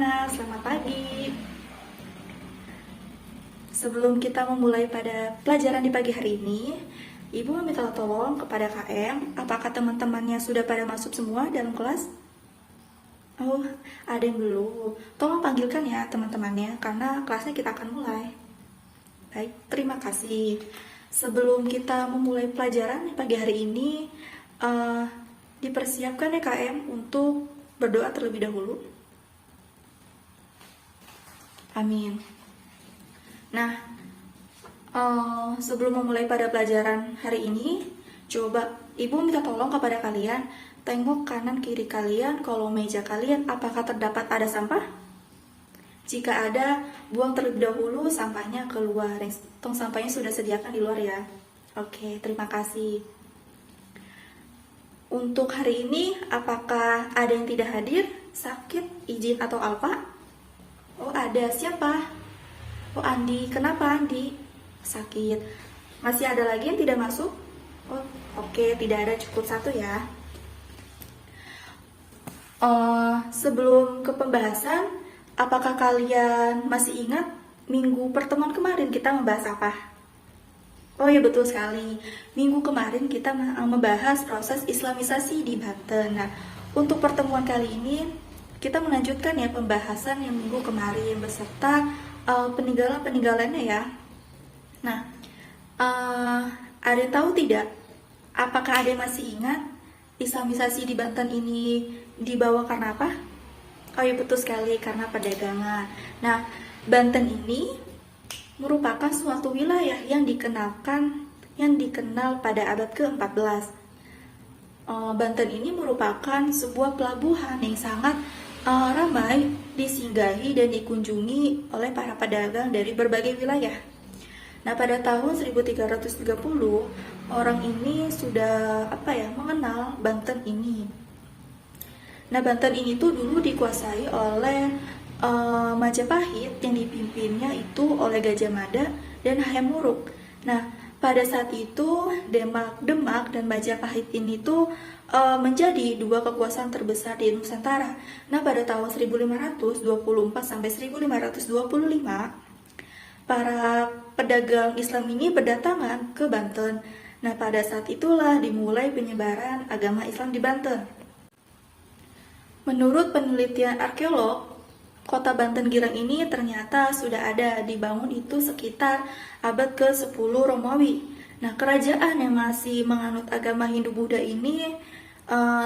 semuanya, selamat pagi. Sebelum kita memulai pada pelajaran di pagi hari ini, Ibu meminta tolong kepada KM, apakah teman-temannya sudah pada masuk semua dalam kelas? Oh, ada yang belum. Tolong panggilkan ya teman-temannya, karena kelasnya kita akan mulai. Baik, terima kasih. Sebelum kita memulai pelajaran di pagi hari ini, dipersiapkan ya KM untuk berdoa terlebih dahulu. Amin. Nah, sebelum memulai pada pelajaran hari ini, coba Ibu minta tolong kepada kalian, tengok kanan kiri kalian, kolong meja kalian, apakah terdapat ada sampah? Jika ada, buang terlebih dahulu sampahnya keluar. Tong sampahnya sudah sediakan di luar ya. Oke, terima kasih. Untuk hari ini, apakah ada yang tidak hadir, sakit, izin, atau apa? Oh, ada. Siapa? Oh, Andi. Kenapa Andi? Sakit. Masih ada lagi yang tidak masuk? Oh, oke, tidak ada, cukup satu ya. Sebelum ke pembahasan, apakah kalian masih ingat minggu pertemuan kemarin kita membahas apa? Oh ya, betul sekali. Minggu kemarin kita membahas proses islamisasi di Banten. Nah, untuk pertemuan kali ini kita melanjutkan ya pembahasan yang minggu kemarin beserta peninggalan-peninggalannya ya. Nah, ada yang tahu tidak? Apakah ada yang masih ingat islamisasi di Banten ini dibawa karena apa? Oh iya, betul sekali, karena perdagangan. Nah, Banten ini merupakan suatu wilayah yang dikenal pada abad ke-14. Banten ini merupakan sebuah pelabuhan yang sangat ramai disinggahi dan dikunjungi oleh para pedagang dari berbagai wilayah. Nah, pada tahun 1330 orang ini sudah mengenal Banten ini. Nah, Banten ini tuh dulu dikuasai oleh Majapahit yang dipimpinnya itu oleh Gajah Mada dan Hayam Wuruk. Nah, pada saat itu Demak dan Majapahit ini tuh menjadi dua kekuasaan terbesar di Nusantara. Nah, pada tahun 1524 sampai 1525 para pedagang Islam ini berdatangan ke Banten. Nah, pada saat itulah dimulai penyebaran agama Islam di Banten. Menurut penelitian arkeolog, kota Banten Girang ini ternyata sudah ada dibangun itu sekitar abad ke-10 Romawi. Nah, kerajaan yang masih menganut agama Hindu-Buddha ini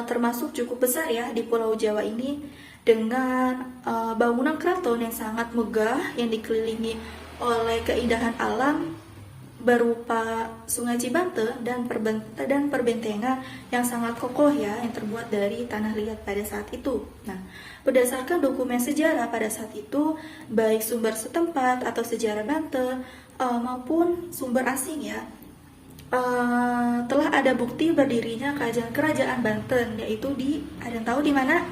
termasuk cukup besar ya di Pulau Jawa ini, dengan bangunan keraton yang sangat megah yang dikelilingi oleh keindahan alam berupa Sungai Cibante dan perbentengan yang sangat kokoh ya, yang terbuat dari tanah liat pada saat itu. Nah, berdasarkan dokumen sejarah pada saat itu, baik sumber setempat atau sejarah Banten maupun sumber asing ya, telah ada bukti berdirinya kerajaan Banten, yaitu ada yang tahu di mana?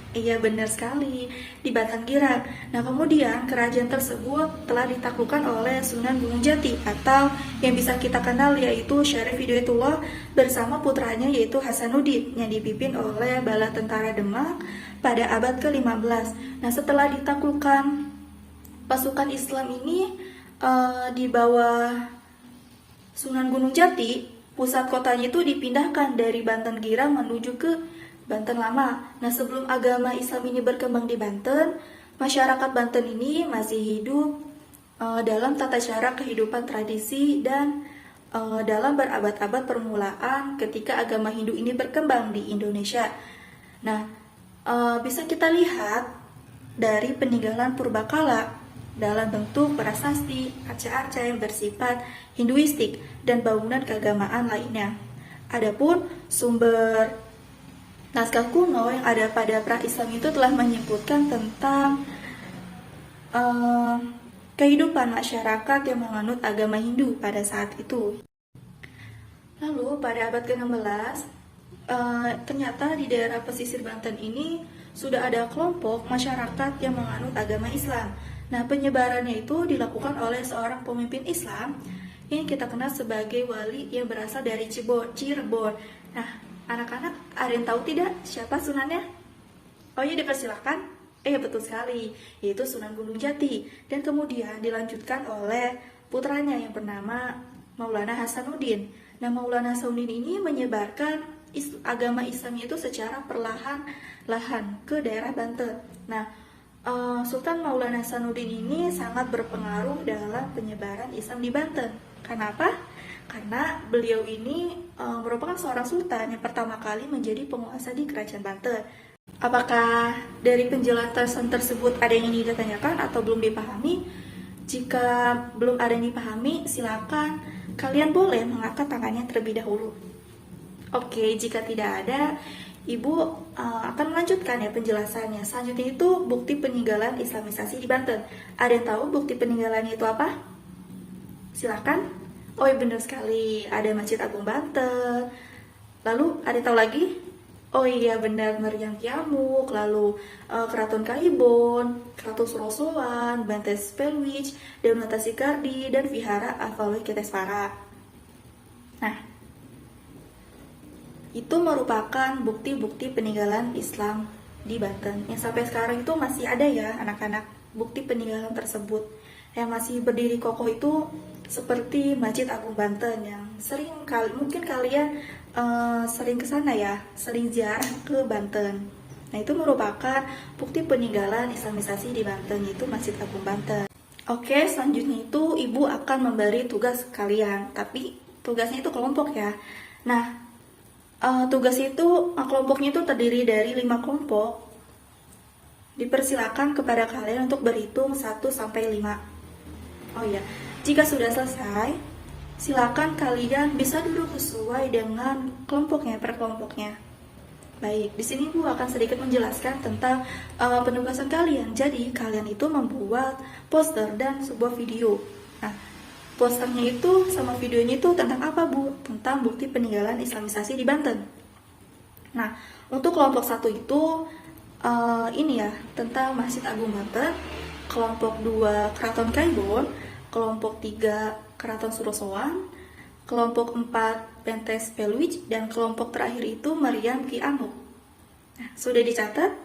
Iya, benar sekali, di Batang Girang. Nah, kemudian kerajaan tersebut telah ditaklukkan oleh Sunan Gunung Jati, atau yang bisa kita kenal yaitu Syarif Hidayatullah bersama putranya yaitu Hasanuddin, yang dipimpin oleh bala tentara Demak pada abad ke-15. Nah, setelah ditaklukkan pasukan Islam ini di bawah Sunan Gunung Jati, pusat kotanya itu dipindahkan dari Banten Girang menuju ke Banten Lama. Nah, sebelum agama Islam ini berkembang di Banten, masyarakat Banten ini masih hidup dalam tata cara kehidupan tradisi dan dalam berabad-abad permulaan ketika agama Hindu ini berkembang di Indonesia. Nah, bisa kita lihat dari peninggalan purbakala dalam bentuk prasasti, arca-arca yang bersifat Hinduistik, dan bangunan keagamaan lainnya. Adapun sumber naskah kuno yang ada pada pra-Islam itu telah menyebutkan tentang kehidupan masyarakat yang menganut agama Hindu pada saat itu. Lalu pada abad ke-16, ternyata di daerah pesisir Banten ini sudah ada kelompok masyarakat yang menganut agama Islam. Nah, penyebarannya itu dilakukan oleh seorang pemimpin Islam yang kita kenal sebagai wali yang berasal dari Cirebon. Nah, anak-anak, ada yang tahu tidak siapa sunannya? Oh iya, dipersilakan. Betul sekali, yaitu Sunan Gunung Jati. Dan kemudian dilanjutkan oleh putranya yang bernama Maulana Hasanuddin. Nah, Maulana Hasanuddin ini menyebarkan agama Islam itu secara perlahan-lahan ke daerah Banten. Nah, Sultan Maulana Hasanuddin ini sangat berpengaruh dalam penyebaran Islam di Banten. Kenapa? Karena beliau ini merupakan seorang sultan yang pertama kali menjadi penguasa di Kerajaan Banten. Apakah dari penjelasan tersebut ada yang ingin ditanyakan atau belum dipahami? Jika belum ada yang dipahami, silakan kalian boleh mengangkat tangannya terlebih dahulu. Oke, jika tidak ada, Ibu akan melanjutkan ya penjelasannya. Selanjutnya itu bukti peninggalan Islamisasi di Banten. Ada yang tahu bukti peninggalannya itu apa? Silakan. Oh iya, benar sekali, ada Masjid Agung Banten. Lalu ada yang tahu lagi? Oh iya, benar, Meriam Kiamuk, lalu Keraton Kaibon, Keraton Surosoan, Bantes Pelwich, Deunata Sikardi, dan Vihara Avaloi Ketesvara. Nah, itu merupakan bukti-bukti peninggalan Islam di Banten yang sampai sekarang itu masih ada ya anak-anak. Bukti peninggalan tersebut yang masih berdiri kokoh itu seperti Masjid Agung Banten yang mungkin kalian sering ke sana ya, sering ziarah ke Banten. Nah, itu merupakan bukti peninggalan Islamisasi di Banten, yaitu Masjid Agung Banten. Oke, selanjutnya itu Ibu akan memberi tugas kalian, tapi tugasnya itu kelompok ya. Nah, tugas itu kelompoknya itu terdiri dari 5 kelompok. Dipersilakan kepada kalian untuk berhitung 1 sampai 5. Oh iya, jika sudah selesai, silakan kalian bisa duduk sesuai dengan kelompoknya, per kelompoknya. Baik, di sini Bu akan sedikit menjelaskan tentang penugasan kalian. Jadi, kalian itu membuat poster dan sebuah video. Nah, posternya itu sama videonya itu tentang apa, Bu? Tentang bukti peninggalan Islamisasi di Banten. Nah, untuk kelompok 1 itu ini ya, tentang Masjid Agung Banten. Kelompok 2 Keraton Kaibon, kelompok 3 Keraton Surosoan, kelompok 4 Bantes Pelwich, dan kelompok terakhir itu Meriam Kiamuk. Nah, sudah dicatat?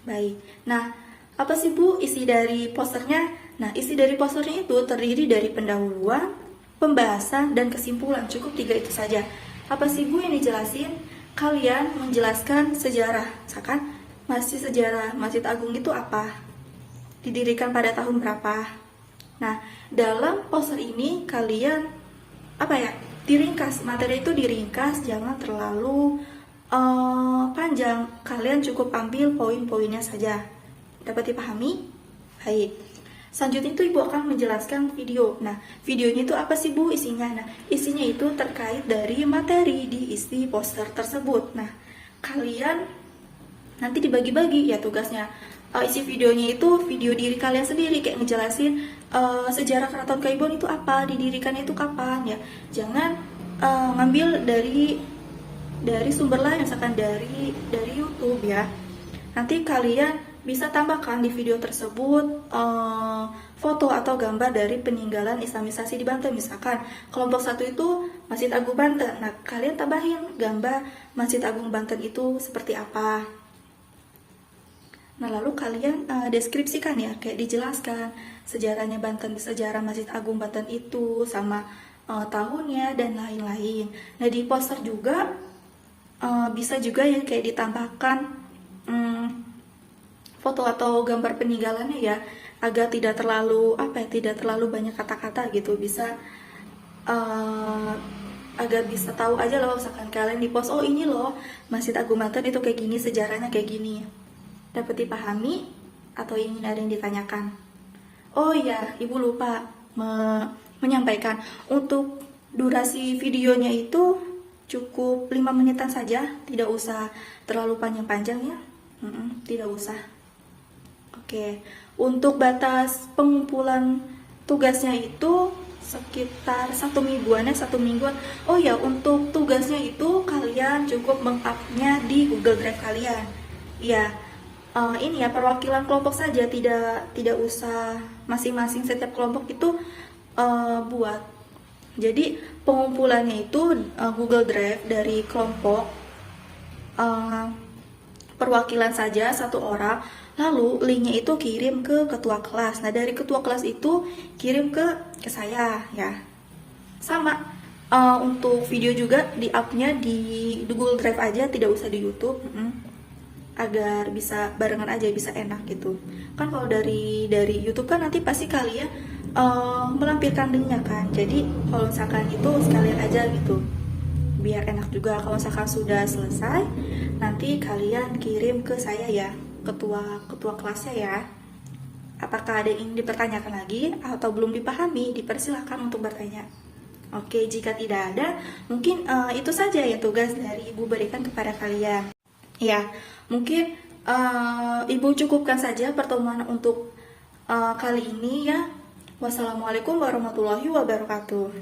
Baik. Nah, apa sih Bu isi dari posternya? Nah, isi dari posternya itu terdiri dari pendahuluan, pembahasan, dan kesimpulan. Cukup 3 itu saja. Apa sih Bu yang dijelasin? Kalian menjelaskan sejarah. Misalkan, sejarah Masjid Agung itu apa? Didirikan pada tahun berapa? Nah, dalam poster ini kalian diringkas, materi itu diringkas, jangan terlalu panjang. Kalian cukup ambil poin-poinnya saja. Dapat dipahami? Baik. Selanjutnya itu Ibu akan menjelaskan video. Nah, videonya itu apa sih Bu isinya? Nah, isinya itu terkait dari materi di isi poster tersebut. Nah, kalian nanti dibagi-bagi ya tugasnya. Isi videonya itu video diri kalian sendiri, kayak ngejelasin sejarah Keraton Kaibon itu apa, didirikannya itu kapan ya. Jangan ngambil dari sumber lain, misalkan dari YouTube ya. Nanti kalian bisa tambahkan di video tersebut foto atau gambar dari peninggalan Islamisasi di Banten. Misalkan kelompok 1 itu Masjid Agung Banten. Nah, kalian tambahin gambar Masjid Agung Banten itu seperti apa. Nah, lalu kalian deskripsikan ya, kayak dijelaskan sejarahnya Banten, sejarah Masjid Agung Banten itu, sama tahunnya dan lain-lain. Nah, di poster juga bisa juga ya kayak ditambahkan foto atau gambar peninggalannya ya, agar tidak terlalu tidak terlalu banyak kata-kata gitu. Bisa agar bisa tahu aja loh, misalkan kalian di post, oh ini loh Masjid Agung Banten itu kayak gini, sejarahnya kayak gini. Dapat dipahami atau ingin ada yang ditanyakan? Oh iya, Ibu lupa menyampaikan untuk durasi videonya itu cukup 5 menitan saja, tidak usah terlalu panjang-panjang ya. Tidak usah. Oke, untuk batas pengumpulan tugasnya itu sekitar 1 mingguan. Oh ya, untuk tugasnya itu kalian cukup meng-up-nya di Google Drive kalian. Ya, ini ya perwakilan kelompok saja, tidak usah masing-masing setiap kelompok itu buat. Jadi pengumpulannya itu Google Drive dari kelompok, perwakilan saja satu orang, lalu linknya itu kirim ke ketua kelas. Nah, dari ketua kelas itu kirim ke saya ya. Sama untuk video juga di upnya di Google Drive aja, tidak usah di YouTube. Agar bisa barengan aja, bisa enak gitu kan. Kalau dari YouTube kan nanti pasti kalian melampirkan linknya kan, jadi kalau misalkan itu sekalian aja gitu biar enak juga. Kalau misalkan sudah selesai, nanti kalian kirim ke saya ya, ketua kelasnya ya. Apakah ada yang ingin dipertanyakan lagi atau belum dipahami, dipersilahkan untuk bertanya. Oke, jika tidak ada, mungkin itu saja ya tugas dari Ibu berikan kepada kalian. Ya, mungkin Ibu cukupkan saja pertemuan untuk kali ini ya. Wassalamualaikum warahmatullahi wabarakatuh.